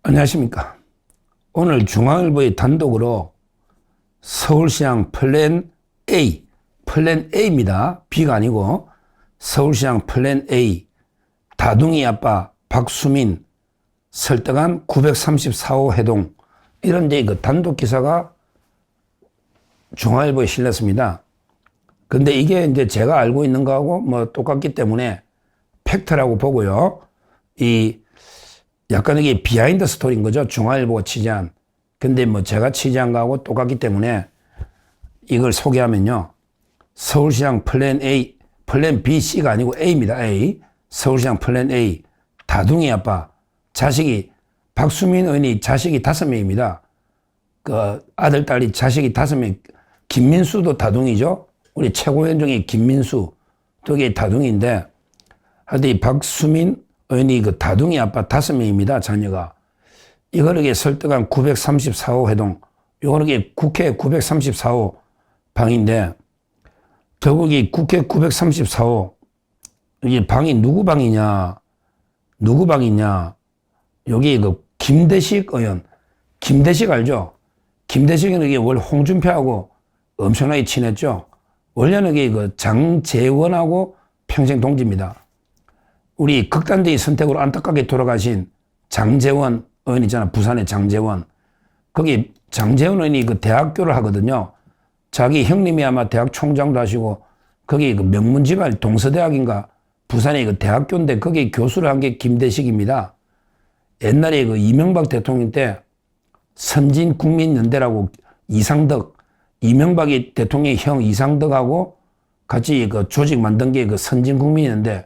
안녕하십니까. 오늘 중앙일보의 단독으로 서울시장 플랜 A입니다. B가 아니고 서울시장 플랜 A, 다둥이 아빠 박수민 설득한 934호 해동, 이런 이제 그 단독 기사가 중앙일보에 실렸습니다. 근데 이게 이제 제가 알고 있는 거하고 뭐 똑같기 때문에 팩트라고 보고요. 약간 이게 비하인드 스토리인 거죠. 중앙일보가 취재한. 근데 뭐 제가 취재한 거하고 똑같기 때문에 이걸 소개하면요. 서울시장 플랜 A, 플랜 B, C가 아니고 A입니다. A. 서울시장 플랜 A. 다둥이 아빠. 자식이, 박수민 의원이 자식이 5명입니다. 그 아들, 딸이 자식이 5명. 김민수도 다둥이죠. 우리 최고위원 중에 김민수. 또 이게 다둥이인데, 하여튼 이 박수민 의원이 그 다둥이 아빠 5명입니다. 자녀가. 이거를 설득한 934호 회동. 요거는 국회 934호 방인데, 결국 이 국회 934호, 이게 방이 누구 방이냐, 여기 그 김대식 의원, 김대식 알죠? 김대식은 이게 원래 홍준표하고 엄청나게 친했죠? 원래는 이게 그 장제원하고 평생 동지입니다. 우리 극단적인 선택으로 안타깝게 돌아가신 장제원 의원 있잖아. 부산의 장제원. 거기 장제원 의원이 그 대학교를 하거든요. 자기 형님이 아마 대학 총장도 하시고, 거기 그 명문집안 동서대학인가 부산의 그 대학교인데 거기 교수를 한 게 김대식입니다. 옛날에 그 이명박 대통령 때 선진국민연대라고 이상덕, 이명박이 대통령의 형 이상덕하고 같이 그 조직 만든 게 그 선진국민연대,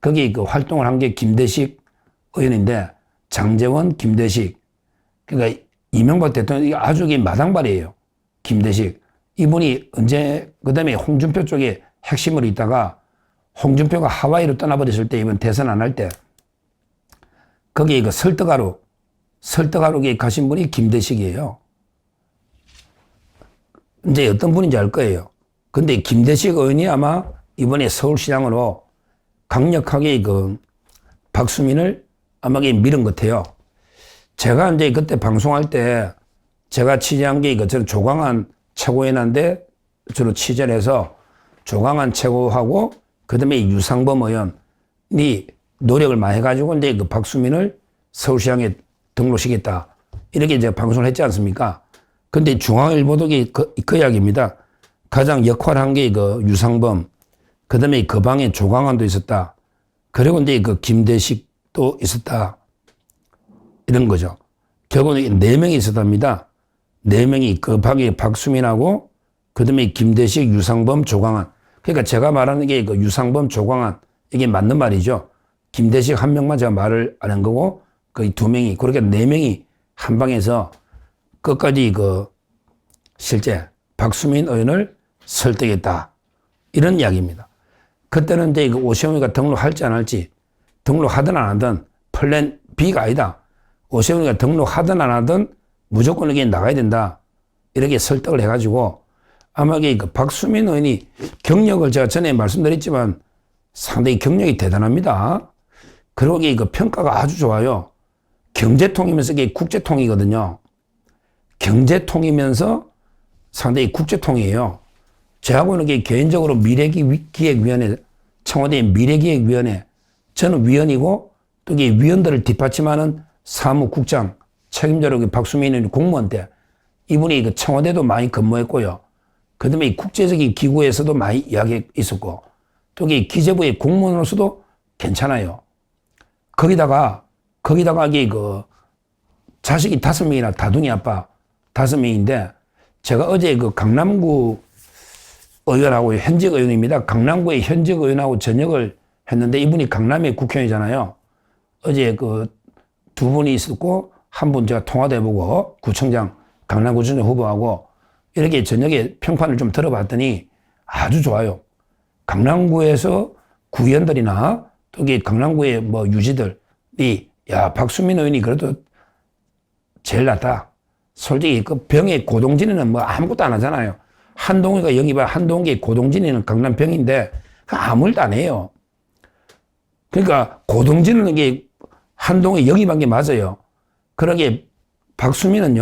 거기 그 활동을 한 게 김대식 의원인데, 장제원, 김대식. 그러니까 이명박 대통령이 아주 마당발이에요. 김대식. 이분이 언제, 그 다음에 홍준표 쪽에 핵심으로 있다가 홍준표가 하와이로 떠나버렸을 때, 이번 대선 안 할 때, 거기에 그 설득하러 가신 분이 김대식이에요. 이제 어떤 분인지 알 거예요. 근데 김대식 의원이 아마 이번에 서울시장으로 강력하게 그 박수민을 아마 밀은 것 같아요. 제가 이제 그때 방송할 때 제가 취재한 게 저는 조광한 최고위원한테 주로 취재를 해서 조광한 최고하고 그다음에 유상범 의원이 노력을 많이 해가지고 이제 그 박수민을 서울시장에 등록시켰다. 이렇게 이제 방송을 했지 않습니까? 근데 중앙일보도 그 이야기입니다. 가장 역할한 게 그 유상범, 그 다음에 그 방에 조광한도 있었다. 그리고 이제 그 김대식도 있었다. 이런 거죠. 결국은 4명이 있었답니다. 4명이 그 방에 박수민하고 그 다음에 김대식, 유상범, 조광한. 그러니까 제가 말하는 게 그 유상범, 조광한, 이게 맞는 말이죠. 김대식 한 명만 제가 말을 안 한 거고, 그 2명이, 그렇게 4명이 한 방에서 끝까지 그 실제 박수민 의원을 설득했다. 이런 이야기입니다. 그때는 이제 그 오세훈이가 등록할지 안 할지, 등록하든 안 하든 플랜 B가 아니다. 오세훈이가 등록하든 안 하든 무조건 이게 나가야 된다. 이렇게 설득을 해가지고 아마 그 박수민 의원이 경력을 제가 전에 말씀드렸지만 상당히 경력이 대단합니다. 그리고 그 평가가 아주 좋아요. 경제통이면서 이게 국제통이거든요. 경제통이면서 상당히 국제통이에요. 저하고는 개인적으로 미래기획위원회, 청와대 미래기획위원회, 저는 위원이고 또 위원들을 뒷받침하는 사무국장 책임자로 박수민 공무원 때 이분이 그 청와대도 많이 근무했고요. 그 다음에 국제적인 기구에서도 많이 이야기 있었고 또 기재부의 공무원으로서도 괜찮아요. 거기다가 그 자식이 5명이나 다둥이 아빠 5명인데 제가 어제 그 강남구 의원하고 현직 의원입니다. 강남구의 현직 의원하고 저녁을 했는데 이분이 강남의 국회의원이잖아요. 어제 그 2분이 있었고 한 분 제가 통화도 해보고 구청장, 강남구청장 후보하고 이렇게 저녁에 평판을 좀 들어봤더니 아주 좋아요. 강남구에서 구의원들이나 또 강남구의 뭐 유지들이 야, 박수민 의원이 그래도 제일 낫다. 솔직히 그 병의 고동진이는 뭐 아무것도 안 하잖아요. 한동희가 영입한 한동희 고동진이는 강남병인데 아무 일도 안 해요. 그러니까 고동진은 이게 한동희 영입한 게 맞아요. 그러게 박수민은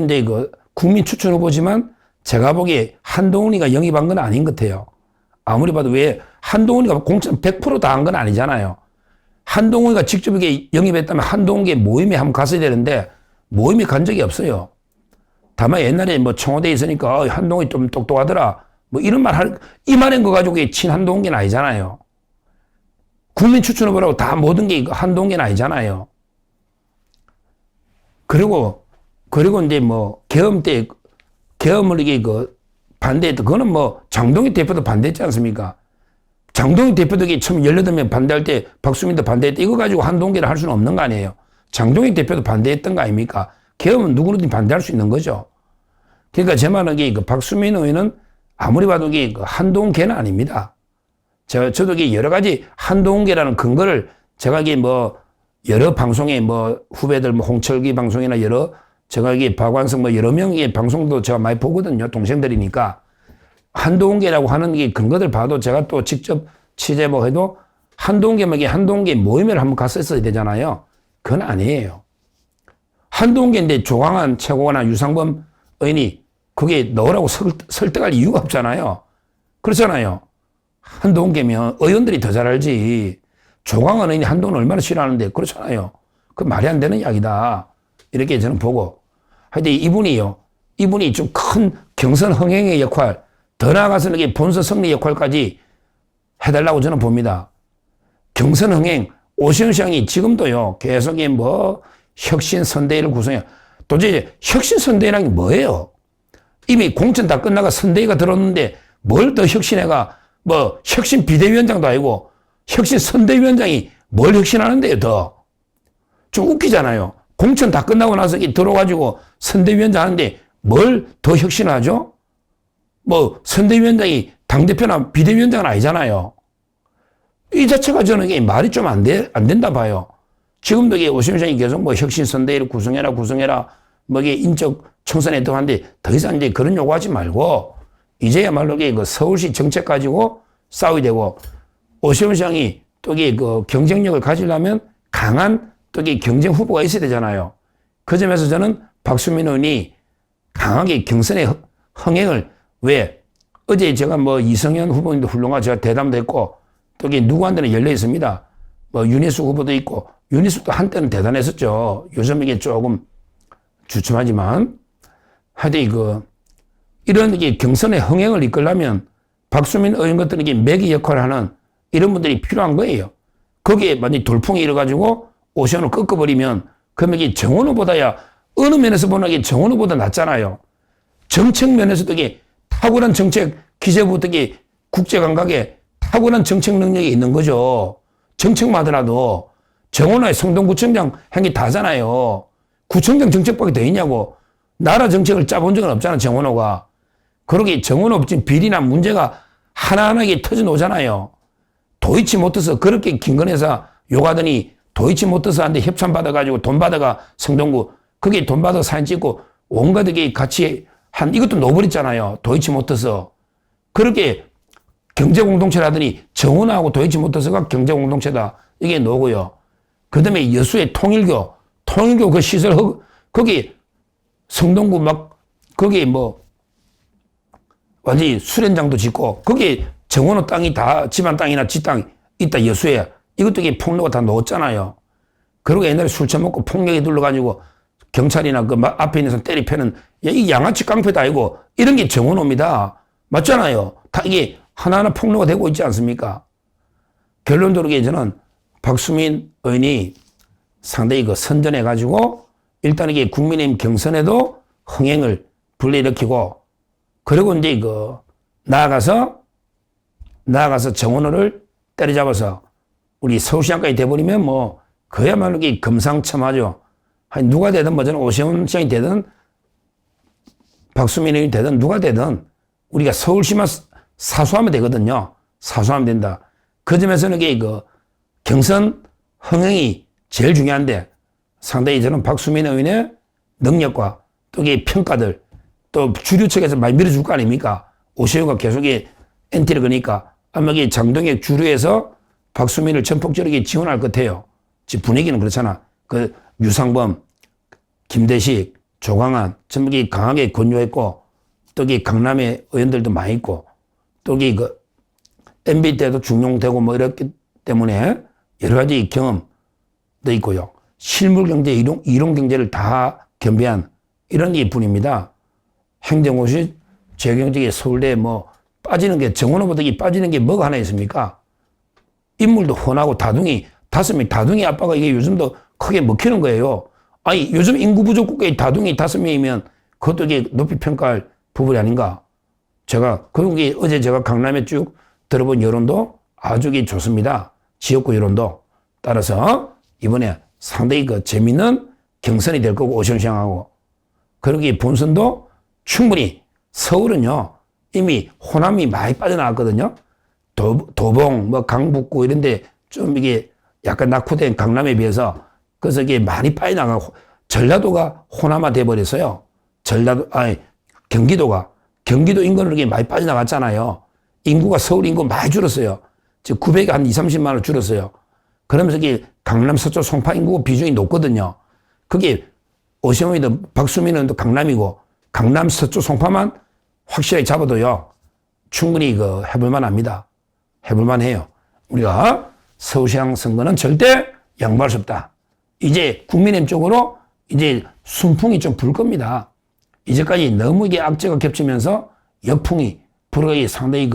이제 그 국민 추천 후보지만 제가 보기에 한동훈이가 영입한 건 아닌 것 같아요. 아무리 봐도 왜 한동훈이가 공천 100% 다 한 건 아니잖아요. 한동훈이가 직접 이게 영입했다면 한동훈의 모임에 한번 갔어야 되는데 모임에 간 적이 없어요. 다만 옛날에 뭐 청와대에 있으니까 한동훈이 좀 똑똑하더라. 뭐 이런 이 말인 거 가지고 친한동훈계는 아니잖아요. 국민 추천 후보라고 다 모든 게 한동훈계는 아니잖아요. 그리고 이제 뭐 계엄을 이게 반대했던, 그거는 뭐 장동희 대표도 반대했지 않습니까? 장동희 대표도 처음 18명 반대할 때 박수민도 반대했대. 이거 가지고 한동훈계를 할 수는 없는 거 아니에요. 장동희 대표도 반대했던 거 아닙니까? 계엄은 누구든지 반대할 수 있는 거죠. 그러니까 제 말은 박수민 의원은 아무리 봐도 한동훈계는 아닙니다. 저도 여러 가지 한동훈계라는 근거를 제가 뭐 여러 방송에 뭐 후배들 뭐 홍철기 방송이나 제가 박완성 뭐 여러 명의 방송도 제가 많이 보거든요. 동생들이니까. 한동훈계라고 하는 게 근거들 봐도 제가 또 직접 취재 뭐 해도 한동훈계 모임을 한번 갔었어야 되잖아요. 그건 아니에요. 한동훈계인데 조광한 최고가나 유상범 의원이 그게 넣으라고 설득할 이유가 없잖아요. 그렇잖아요. 한동훈계면 의원들이 더 잘 알지. 조광한 의원이 한동훈을 얼마나 싫어하는데 그렇잖아요. 그 말이 안 되는 이야기다. 이렇게 저는 보고. 하여튼 이분이 좀 큰 경선 흥행의 역할, 더 나아가서는 이게 본선 승리 역할까지 해달라고 저는 봅니다. 경선 흥행, 오세훈 시장이 지금도요, 계속 뭐 혁신선대위를 구성해. 도대체 혁신선대위라는 게 뭐예요? 이미 공천 다 끝나가 선대위가 들었는데 뭘 더 혁신해가, 뭐 혁신 비대위원장도 아니고 혁신 선대위원장이 뭘 혁신하는데요, 더. 좀 웃기잖아요. 공천 다 끝나고 나서 들어가지고 선대위원장 하는데 뭘 더 혁신하죠? 뭐 선대위원장이 당대표나 비대위원장은 아니잖아요. 이 자체가 저는 이게 말이 좀 안 된다 봐요. 지금도 오세훈 시장이 계속 뭐 혁신 선대위를 구성해라 뭐 이게 인적 청산했다고 하는데 더 이상 이제 그런 요구하지 말고 이제야말로 그 서울시 정책 가지고 싸워야 되고, 오세훈 시장이 또 이게 경쟁력을 가지려면 강한 또 이게 경쟁 후보가 있어야 되잖아요. 그 점에서 저는 박수민 의원이 강하게 경선의 흥행을, 왜 어제 제가 뭐 이성현 후보님도 훌륭하고 제가 대담도 했고 또 이게 누구한테는 열려 있습니다. 뭐 윤희숙 후보도 있고, 윤희숙도 한때는 대단했었죠. 요즘 이게 조금 주춤하지만 하여튼 이런 이게 경선의 흥행을 이끌려면 박수민 의원 같은 이게 매기 역할을 하는 이런 분들이 필요한 거예요. 거기에 만약 돌풍이 일어가지고 오세훈을 꺾어버리면 그러면 이게 정원 후보다야 어느 면에서 보나 이게 정원 후보다 낫잖아요. 정책 면에서도 이게 탁월한 정책, 기재부도 이게 국제 감각에 탁월한 정책 능력이 있는 거죠. 정책만 하더라도 정원호의 성동구청장 한 게 다잖아요. 구청장 정책밖에 더 있냐고. 나라 정책을 짜본 적은 없잖아, 정원호가. 그러게 정원호 지금 비리나 문제가 하나하나게 터져나오잖아요. 도이치모터스 그렇게 김건희사 욕하더니 도이치모터스한테 협찬 받아가지고 돈 받아가 성동구, 그게 돈 받아 사진 찍고 온갖 게 같이 이것도 놓아버렸잖아요. 도이치모터스. 그렇게 경제공동체라더니 정원하고 도이치모터스가 경제공동체다. 이게 놓고요. 그 다음에 여수의 통일교 그 시설, 거기 성동구 거기 뭐 완전히 수련장도 짓고, 거기 정원호 땅이 다 집안 땅이나 지 땅 있다, 여수에. 이것도 이게 폭로가 다 놓았잖아요. 그리고 옛날에 술 처먹고 폭력에 둘러가지고 경찰이나 앞에 있는 사람 때리 패는, 이 양아치 깡패도 아니고 이런 게 정원호입니다. 맞잖아요. 다 이게 하나하나 폭로가 되고 있지 않습니까? 결론적으로 저는 박수민 의원이 상당히 선전해가지고 일단 이게 국민의힘 경선에도 흥행을 불러일으키고, 그리고 이제 나아가서 정원호를 때려잡아서 우리 서울시장까지 돼버리면 뭐 그야말로 이게 금상첨화죠. 누가 되든 뭐 저는 오세훈 시장이 되든 박수민 의원이 되든 누가 되든 우리가 서울시만 사수하면 되거든요. 사수하면 된다. 그 점에서는 이게 경선 흥행이 제일 중요한데, 상당히 저는 박수민 의원의 능력과 또 이게 평가들, 또 주류 측에서 많이 밀어줄 거 아닙니까? 오세훈가 계속 엔티를 거니까 아마 이게 장동혁 주류에서 박수민을 전폭적으로 지원할 것 같아요. 지금 분위기는 그렇잖아. 유상범, 김대식, 조광한 전부 강하게 권유했고 또 강남에 의원들도 많이 있고 또 MB 때도 중용되고 뭐 이랬기 때문에 여러 가지 경험도 있고요. 실물 경제, 이론 경제를 다 겸비한 이런 분입니다. 행정고시, 재경직에 서울대 뭐 빠지는 게 정원 후보들이 빠지는 게 뭐가 하나 있습니까? 인물도 훤하고 다둥이, 5명 다둥이 아빠가 이게 요즘도 크게 먹히는 거예요. 아니, 요즘 인구 부족 국가에 다둥이 5명이면 그것도 이게 높이 평가할 부분이 아닌가. 그런 게 어제 제가 강남에 쭉 들어본 여론도 아주 좋습니다. 지역구 여론도. 따라서 이번에 상당히 재밌는 경선이 될 거고, 오션시장하고. 그러기 본선도 충분히 서울은요, 이미 호남이 많이 빠져나갔거든요. 도봉, 뭐 강북구 이런데 좀 이게 약간 낙후된 강남에 비해서 그래서 이게 많이 빠져나가고 전라도가 호남화 돼버렸어요. 경기도 인구는 이렇게 많이 빠져나갔잖아요. 인구가 서울 인구 많이 줄었어요. 즉 900이 한 20, 30만으로 줄었어요. 그러면서 이게 강남 서쪽 송파 인구 비중이 높거든요. 그게 오세훈이든 박수민은 또 강남이고 강남 서쪽 송파만 확실하게 잡아도요. 충분히 해볼만 합니다. 해볼만 해요. 우리가 서울시장 선거는 절대 양보할 수 없다. 이제 국민의힘 쪽으로 이제 순풍이 좀 불 겁니다. 이제까지 너무 이게 악재가 겹치면서 역풍이 불어가기 상당히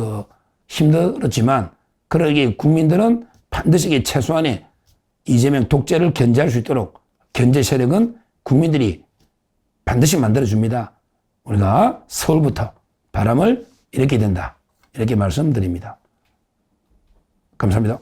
힘들었지만 그러기에 국민들은 반드시 최소한의 이재명 독재를 견제할 수 있도록 견제 세력은 국민들이 반드시 만들어줍니다. 우리가 서울부터 바람을 일으켜야 된다. 이렇게 말씀드립니다. 감사합니다.